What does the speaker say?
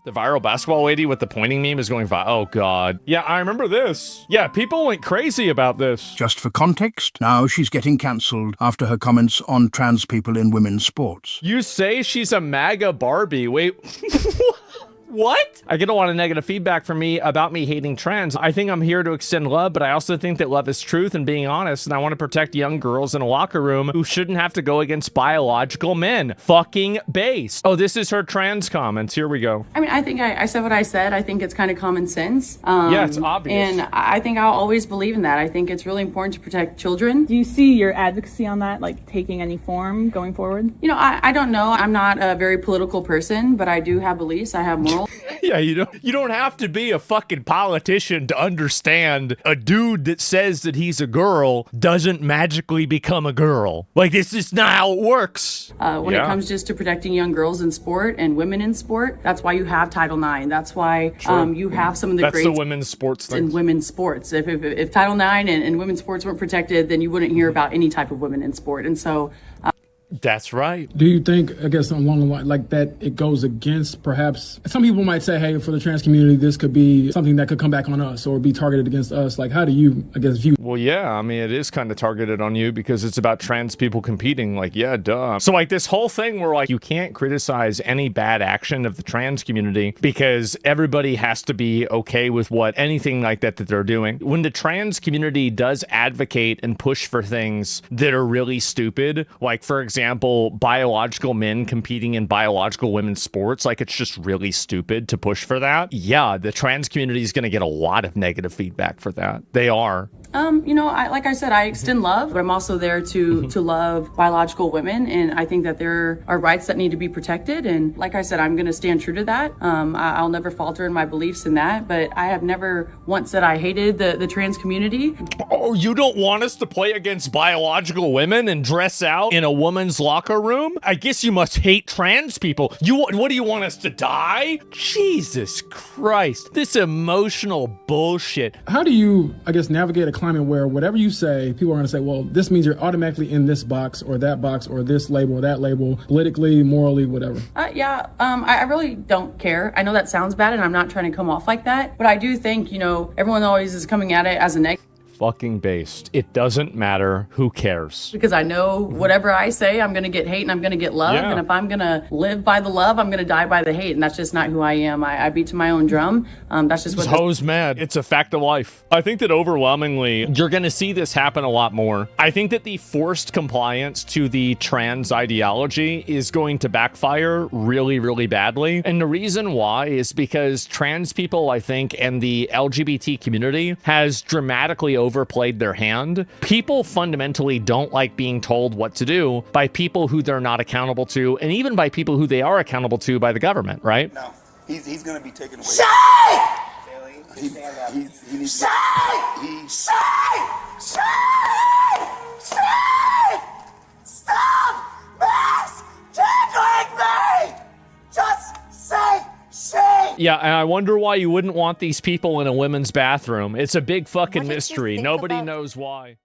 The viral basketball lady with the pointing meme is going viral. Oh, God. Yeah, I remember this. Yeah, people went crazy about this. Just for context, now she's getting cancelled after her comments on trans people in women's sports. You say she's a MAGA Barbie. Wait. What? I get a lot of negative feedback from me about me hating trans. I think I'm here to extend love, but I also think that love is truth and being honest, and I want to protect young girls in a locker room who shouldn't have to go against biological men. Fucking based. Oh, this is her trans comments. Here we go. I mean, I think I said what I said. I think it's kind of common sense. Yeah, it's obvious. And I think I'll always believe in that. I think it's really important to protect children. Do you see your advocacy on that, like, taking any form going forward? You know, I don't know. I'm not a very political person, but I do have beliefs. I have morals. Yeah, you don't have to be a fucking politician to understand a dude that says that he's a girl doesn't magically become a girl. Like, this is not how it works. When it comes just to protecting young girls in sport and women in sport, that's why you have Title IX. That's why you have some of the greats the women's sports thing. in women's sports. If Title IX and women's sports weren't protected, then you wouldn't hear about any type of women in sport. And so... That's right. Do you think, I guess, along the line like that, it goes against perhaps some people might say, hey, for the trans community, this could be something that could come back on us or be targeted against us? Like, how do you, I guess, view? Well, yeah, I mean, it is kind of targeted on you because it's about trans people competing. Like, yeah, duh. So, like, this whole thing where, like, you can't criticize any bad action of the trans community because everybody has to be okay with anything like that they're doing. When the trans community does advocate and push for things that are really stupid, like, for example, biological men competing in biological women's sports, like, it's just really stupid to push for that. Yeah, the trans community is going to get a lot of negative feedback for that. They are. You know, like I said, I extend love, but I'm also there to love biological women, and I think that there are rights that need to be protected. And like I said, I'm going to stand true to that. I'll never falter in my beliefs in that, but I have never once said I hated the trans community. Oh, you don't want us to play against biological women and dress out in a woman's locker room? I guess you must hate trans people. What do you want us to die? Jesus Christ, this emotional bullshit. How do you, I guess, navigate a climate where whatever you say, people are going to say, well, this means you're automatically in this box or this label or that label, politically, morally, whatever? I really don't care. I know that sounds bad, and I'm not trying to come off like that, but I do think, you know, everyone always is coming at it as a negative. Fucking based. It doesn't matter. Who cares? Because I know whatever I say, I'm going to get hate and I'm going to get love. Yeah. And if I'm going to live by the love, I'm going to die by the hate. And that's just not who I am. I beat to my own drum. That's just what... Hoes mad. It's a fact of life. I think that overwhelmingly, you're going to see this happen a lot more. I think that the forced compliance to the trans ideology is going to backfire really, really badly. And the reason why is because trans people, I think, and the LGBT community has dramatically overplayed their hand. People fundamentally don't like being told what to do by people who they're not accountable to, and even by people who they are accountable to by the government, right? No, he's going to be taken away. Shay! He needs Shay! Shay! Shay! Shay! Stop misgendering me! Just say Shay! Yeah, and I wonder why you wouldn't want these people in a women's bathroom. It's a big fucking mystery. Nobody knows why.